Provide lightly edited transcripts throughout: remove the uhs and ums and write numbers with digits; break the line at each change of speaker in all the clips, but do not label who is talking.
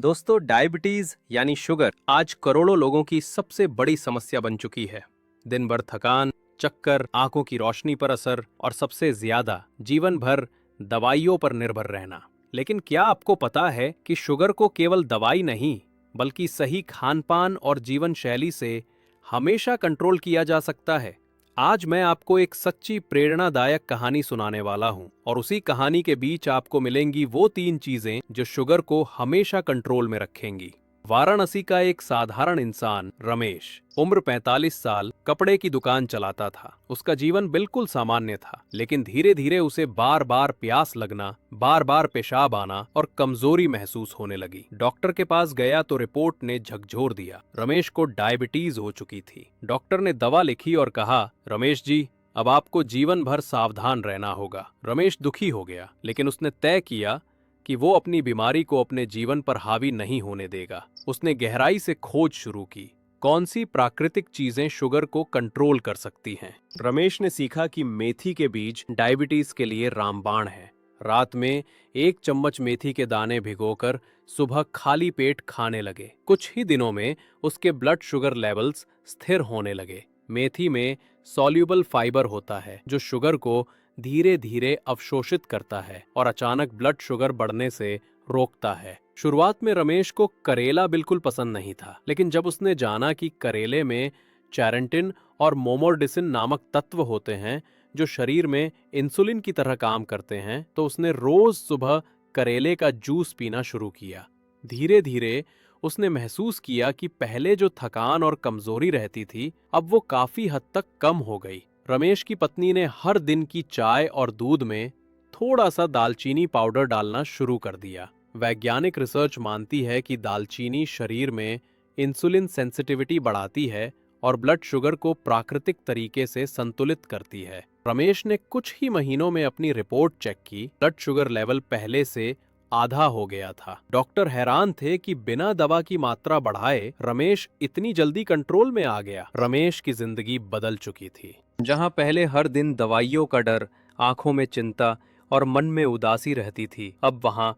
दोस्तों, डायबिटीज यानी शुगर आज करोड़ों लोगों की सबसे बड़ी समस्या बन चुकी है। दिन भर थकान, चक्कर, आंखों की रोशनी पर असर और सबसे ज्यादा जीवन भर दवाइयों पर निर्भर रहना। लेकिन क्या आपको पता है कि शुगर को केवल दवाई नहीं बल्कि सही खान-पान और जीवन शैली से हमेशा कंट्रोल किया जा सकता है। आज मैं आपको एक सच्ची प्रेरणादायक कहानी सुनाने वाला हूं और उसी कहानी के बीच आपको मिलेंगी वो 3 चीजें जो शुगर को हमेशा कंट्रोल में रखेंगी। वाराणसी का एक साधारण इंसान रमेश, उम्र 45 साल, कपड़े की दुकान चलाता था। उसका जीवन बिल्कुल सामान्य था, लेकिन धीरे धीरे उसे बार बार प्यास लगना, बार बार पेशाब आना और कमजोरी महसूस होने लगी। डॉक्टर के पास गया तो रिपोर्ट ने झकझोर दिया, रमेश को डायबिटीज हो चुकी थी। डॉक्टर ने दवा लिखी और कहा, रमेश जी, अब आपको जीवन भर सावधान रहना होगा। रमेश दुखी हो गया, लेकिन उसने तय किया कि वो अपनी बीमारी को अपने जीवन पर हावी नहीं होने देगा। उसने गहराई से खोज शुरू की, कौन सी प्राकृतिक चीजें शुगर को कंट्रोल कर सकती हैं। रमेश ने सीखा कि मेथी के बीज डायबिटीज के लिए रामबाण है। रात में 1 चम्मच मेथी के दाने भिगोकर सुबह खाली पेट खाने लगे। कुछ ही दिनों में उसके ब्लड शुगर लेवल्स स्थिर होने लगे। मेथी में सॉल्युबल फाइबर होता है जो शुगर को धीरे धीरे अवशोषित करता है और अचानक ब्लड शुगर बढ़ने से रोकता है। शुरुआत में रमेश को करेला बिल्कुल पसंद नहीं था, लेकिन जब उसने जाना कि करेले में चैरेंटिन और मोमोर्डिसिन नामक तत्व होते हैं जो शरीर में इंसुलिन की तरह काम करते हैं, तो उसने रोज सुबह करेले का जूस पीना शुरू किया। धीरे धीरे उसने महसूस किया कि पहले जो थकान और कमजोरी रहती थी, अब वो काफी हद तक कम हो गई। रमेश की पत्नी ने हर दिन की चाय और दूध में थोड़ा सा दालचीनी पाउडर डालना शुरू कर दिया। वैज्ञानिक रिसर्च मानती है कि दालचीनी शरीर में इंसुलिन सेंसिटिविटी बढ़ाती है और ब्लड शुगर को प्राकृतिक तरीके से संतुलित करती है। रमेश ने कुछ ही महीनों में अपनी रिपोर्ट चेक की। ब्लड शुगर लेवल पहले से आधा हो गया था। डॉक्टर हैरान थे कि बिना दवा की मात्रा बढ़ाए रमेश इतनी जल्दी कंट्रोल में आ गया। रमेश की जिंदगी बदल चुकी थी। जहां पहले हर दिन दवाइयों का डर, आंखों में चिंता और मन में उदासी रहती थी, अब वहां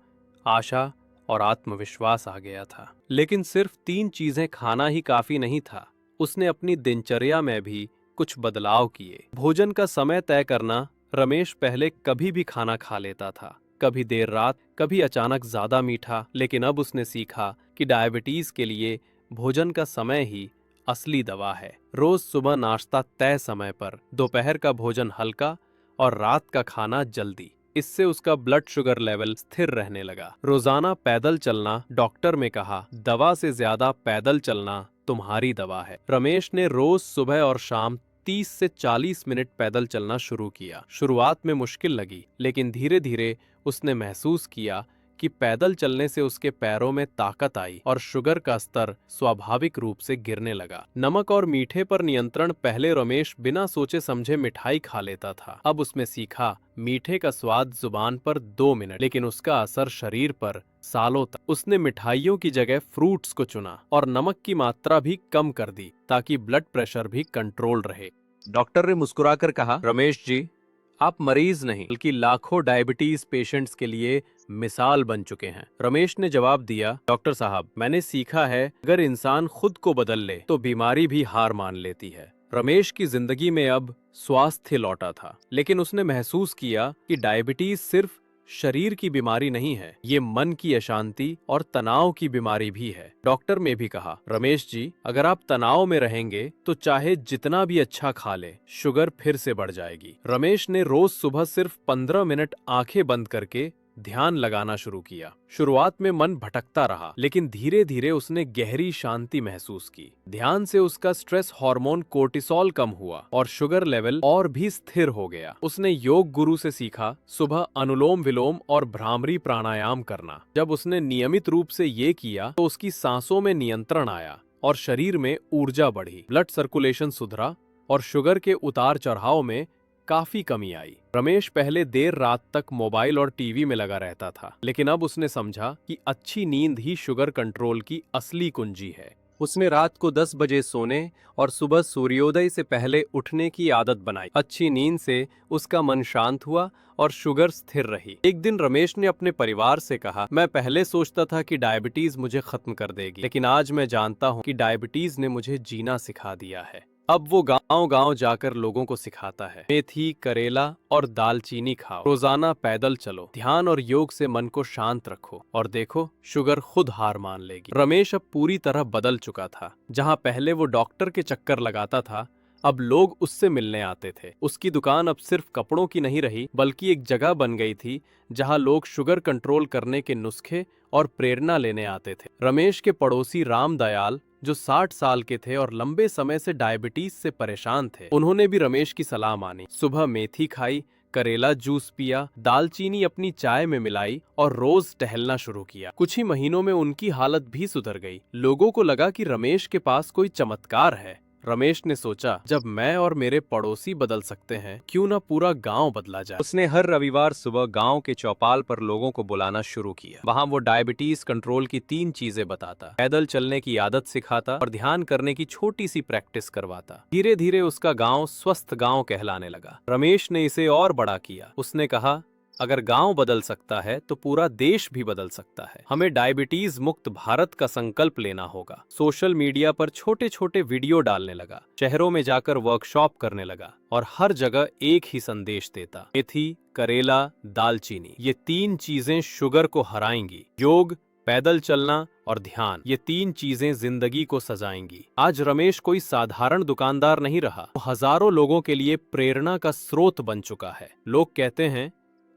आशा और आत्मविश्वास आ गया था। लेकिन सिर्फ 3 चीजें खाना ही काफी नहीं था। उसने अपनी दिनचर्या में भी कुछ बदलाव किए। भोजन का समय तय करना। रमेश पहले कभी भी खाना खा लेता था, कभी देर रात, कभी अचानक ज्यादा मीठा, लेकिन अब उसने सीखा कि डायबिटीज के लिए भोजन का समय ही असली दवा है। रोज सुबह नाश्ता तय समय पर, दोपहर का भोजन हल्का और रात का खाना जल्दी। इससे उसका ब्लड शुगर लेवल स्थिर रहने लगा। रोजाना पैदल चलना। डॉक्टर ने कहा, दवा से ज्यादा पैदल चलना तुम्हारी दवा है। रमेश ने रोज सुबह और शाम 30 से 40 मिनट पैदल चलना शुरू किया। शुरुआत में मुश्किल लगी, लेकिन धीरे धीरे उसने महसूस किया कि पैदल चलने से उसके पैरों में ताकत आई और शुगर का स्तर स्वाभाविक रूप से गिरने लगा। नमक और मीठे पर नियंत्रण। पहले रमेश बिना सोचे समझे मिठाई खा लेता था। अब उसने सीखा, मीठे का स्वाद जुबान पर 2 मिनट, लेकिन उसका असर शरीर पर सालों तक। उसने मिठाइयों की जगह फ्रूट्स को चुना और नमक की मात्रा भी कम कर दी ताकि ब्लड प्रेशर भी कंट्रोल रहे। डॉक्टर ने मुस्कुराकर कहा, रमेश जी, आप मरीज नहीं बल्कि लाखों डायबिटीज पेशेंट्स के लिए मिसाल बन चुके हैं। रमेश ने जवाब दिया, डॉक्टर साहब, मैंने सीखा है अगर इंसान खुद को बदल ले तो बीमारी भी हार मान लेती है। रमेश की जिंदगी में अब स्वास्थ्य लौटा था, लेकिन उसने महसूस किया कि डायबिटीज सिर्फ शरीर की बीमारी नहीं है, ये मन की अशांति और तनाव की बीमारी भी है। डॉक्टर ने भी कहा, रमेश जी, अगर आप तनाव में रहेंगे तो चाहे जितना भी अच्छा खा ले, शुगर फिर से बढ़ जाएगी। रमेश ने रोज सुबह सिर्फ 15 मिनट आंखें बंद करके ध्यान लगाना शुरू किया। शुरुआत में मन भटकता रहा, लेकिन धीरे धीरे उसने गहरी शांति महसूस की। ध्यान से उसका स्ट्रेस हार्मोन कोर्टिसोल कम हुआ और शुगर लेवल और भी स्थिर हो गया। उसने योग गुरु से सीखा सुबह अनुलोम विलोम और भ्रामरी प्राणायाम करना। जब उसने नियमित रूप से ये किया तो उसकी सांसों में नियंत्रण आया और शरीर में ऊर्जा बढ़ी। ब्लड सर्कुलेशन सुधरा और शुगर के उतार चढ़ाव में काफी कमी आई। रमेश पहले देर रात तक मोबाइल और टीवी में लगा रहता था, लेकिन अब उसने समझा कि अच्छी नींद ही शुगर कंट्रोल की असली कुंजी है। उसने रात को 10 बजे सोने और सुबह सूर्योदय से पहले उठने की आदत बनाई। अच्छी नींद से उसका मन शांत हुआ और शुगर स्थिर रही। एक दिन रमेश ने अपने परिवार से कहा, मैं पहले सोचता था कि डायबिटीज मुझे खत्म कर देगी, लेकिन आज मैं जानता हूँ कि डायबिटीज ने मुझे जीना सिखा दिया है। अब वो गांव-गांव जाकर लोगों को सिखाता है, मेथी, करेला और दालचीनी खाओ, रोजाना पैदल चलो, ध्यान और योग से मन को शांत रखो और देखो शुगर खुद हार मान लेगी। रमेश अब पूरी तरह बदल चुका था। जहां पहले वो डॉक्टर के चक्कर लगाता था, अब लोग उससे मिलने आते थे। उसकी दुकान अब सिर्फ कपड़ों की नहीं रही, बल्कि एक जगह बन गई थी जहां लोग शुगर कंट्रोल करने के नुस्खे और प्रेरणा लेने आते थे। रमेश के पड़ोसी राम दयाल, जो 60 साल के थे और लंबे समय से डायबिटीज से परेशान थे, उन्होंने भी रमेश की सलाह मानी। सुबह मेथी खाई, करेला जूस पिया, दालचीनी अपनी चाय में मिलाई और रोज टहलना शुरू किया। कुछ ही महीनों में उनकी हालत भी सुधर गई। लोगों को लगा कि रमेश के पास कोई चमत्कार है। रमेश ने सोचा, जब मैं और मेरे पड़ोसी बदल सकते हैं, क्यों ना पूरा गांव बदला जाए। उसने हर रविवार सुबह गांव के चौपाल पर लोगों को बुलाना शुरू किया। वहां वो डायबिटीज कंट्रोल की 3 चीजें बताता, पैदल चलने की आदत सिखाता और ध्यान करने की छोटी सी प्रैक्टिस करवाता। धीरे धीरे उसका गांव स्वस्थ गांव कहलाने लगा। रमेश ने इसे और बड़ा किया। उसने कहा, अगर गांव बदल सकता है तो पूरा देश भी बदल सकता है। हमें डायबिटीज मुक्त भारत का संकल्प लेना होगा। सोशल मीडिया पर छोटे छोटे वीडियो डालने लगा, शहरों में जाकर वर्कशॉप करने लगा और हर जगह एक ही संदेश देता, मेथी, करेला, दालचीनी, ये 3 चीजें शुगर को हराएंगी। योग, पैदल चलना और ध्यान, ये 3 चीजें जिंदगी को सजाएंगी। आज रमेश कोई साधारण दुकानदार नहीं रहा, वो हजारों लोगों के लिए प्रेरणा का स्रोत बन चुका है। लोग कहते हैं,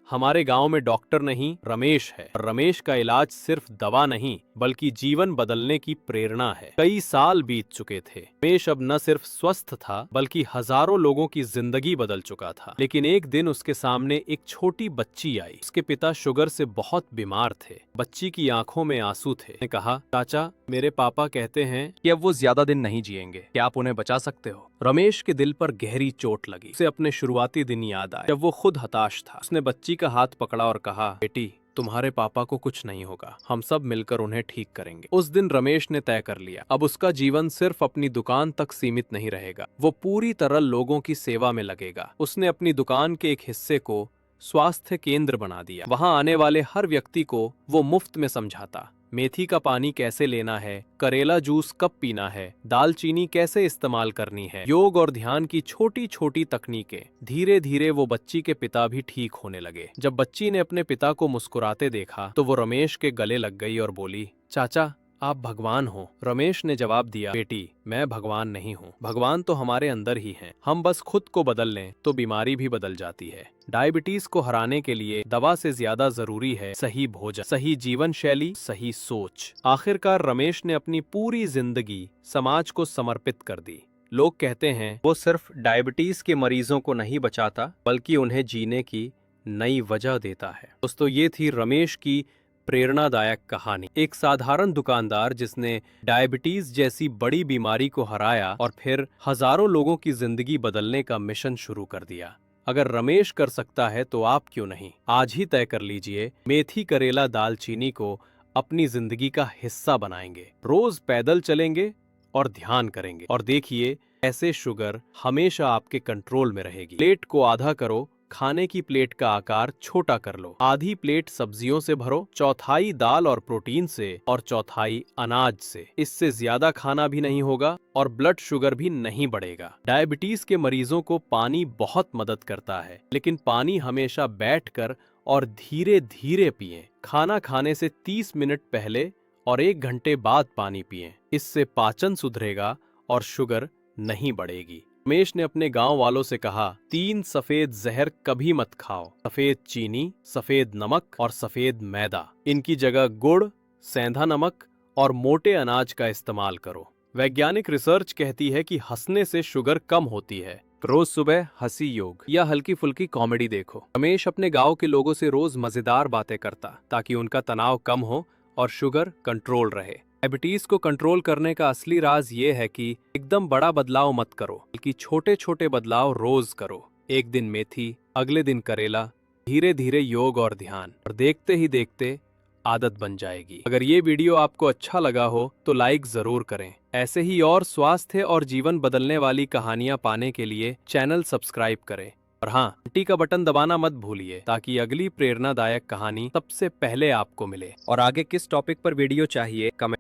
हमारे गांव में डॉक्टर नहीं, रमेश है। और रमेश का इलाज सिर्फ दवा नहीं, बल्कि जीवन बदलने की प्रेरणा है। कई साल बीत चुके थे। रमेश अब न सिर्फ स्वस्थ था, बल्कि हजारों लोगों की जिंदगी बदल चुका था। लेकिन एक दिन उसके सामने एक छोटी बच्ची आई। उसके पिता शुगर से बहुत बीमार थे। बच्ची की आंखों में आंसू थे। उसने कहा, चाचा, मेरे पापा कहते हैं कि अब वो ज्यादा दिन नहीं जिएंगे, क्या आप उन्हें बचा सकते हो? रमेश के दिल पर गहरी चोट लगी। उसे अपने शुरुआती दिन याद आए, जब वो खुद हताश था। उसने बच्ची का हाथ पकड़ा और कहा, बेटी, तुम्हारे पापा को कुछ नहीं होगा, हम सब मिलकर उन्हें ठीक करेंगे। उस दिन रमेश ने तय कर लिया, अब उसका जीवन सिर्फ अपनी दुकान तक सीमित नहीं रहेगा, वो पूरी तरह लोगों की सेवा में लगेगा। उसने अपनी दुकान के एक हिस्से को स्वास्थ्य केंद्र बना दिया। वहां आने वाले हर व्यक्ति को वो मुफ्त में समझाता, मेथी का पानी कैसे लेना है, करेला जूस कब पीना है, दालचीनी कैसे इस्तेमाल करनी है, योग और ध्यान की छोटी छोटी तकनीकें। धीरे धीरे वो बच्ची के पिता भी ठीक होने लगे। जब बच्ची ने अपने पिता को मुस्कुराते देखा तो वो रमेश के गले लग गई और बोली, चाचा, आप भगवान हो। रमेश ने जवाब दिया, बेटी, मैं भगवान नहीं हूँ, भगवान तो हमारे अंदर ही हैं। हम बस खुद को बदल लें तो बीमारी भी बदल जाती है। डायबिटीज को हराने के लिए दवा से ज्यादा जरूरी है सही भोजन, सही जीवन शैली, सही सोच। आखिरकार रमेश ने अपनी पूरी जिंदगी समाज को समर्पित कर दी। लोग कहते हैं, वो सिर्फ डायबिटीज के मरीजों को नहीं बचाता, बल्कि उन्हें जीने की नई वजह देता है। दोस्तों, ये थी रमेश की प्रेरणादायक कहानी। एक साधारण दुकानदार जिसने डायबिटीज जैसी बड़ी बीमारी को हराया और फिर हजारों लोगों की जिंदगी बदलने का मिशन शुरू कर दिया। अगर रमेश कर सकता है तो आप क्यों नहीं? आज ही तय कर लीजिए, मेथी, करेला, दालचीनी को अपनी जिंदगी का हिस्सा बनाएंगे। रोज पैदल चलेंगे और ध्यान करेंगे और देखिए ऐसे शुगर हमेशा आपके कंट्रोल में रहेगी। प्लेट को आधा करो, खाने की प्लेट का आकार छोटा कर लो, आधी प्लेट सब्जियों से भरो, चौथाई दाल और प्रोटीन से और चौथाई अनाज से। इससे ज्यादा खाना भी नहीं होगा और ब्लड शुगर भी नहीं बढ़ेगा। डायबिटीज के मरीजों को पानी बहुत मदद करता है, लेकिन पानी हमेशा बैठकर और धीरे धीरे पिएं। खाना खाने से 30 मिनट पहले और 1 घंटे बाद पानी पिएं। इससे पाचन सुधरेगा और शुगर नहीं बढ़ेगी। रमेश ने अपने गांव वालों से कहा, 3 सफेद जहर कभी मत खाओ, सफेद चीनी, सफेद नमक और सफेद मैदा। इनकी जगह गुड़, सेंधा नमक और मोटे अनाज का इस्तेमाल करो। वैज्ञानिक रिसर्च कहती है कि हंसने से शुगर कम होती है। रोज सुबह हंसी योग या हल्की फुल्की कॉमेडी देखो। रमेश अपने गांव के लोगों से रोज मजेदार बातें करता ताकि उनका तनाव कम हो और शुगर कंट्रोल रहे। डायबिटीज को कंट्रोल करने का असली राज ये है कि एकदम बड़ा बदलाव मत करो, बल्कि छोटे छोटे बदलाव रोज करो। एक दिन मेथी, अगले दिन करेला, धीरे धीरे योग और ध्यान, और देखते ही देखते आदत बन जाएगी। अगर ये वीडियो आपको अच्छा लगा हो तो लाइक जरूर करें। ऐसे ही और स्वास्थ्य और जीवन बदलने वाली कहानियां पाने के लिए चैनल सब्सक्राइब करें। और हाँ, घंटी का बटन दबाना मत भूलिए ताकि अगली प्रेरणादायक कहानी सबसे पहले आपको मिले। और आगे किस टॉपिक पर वीडियो चाहिए कमेंट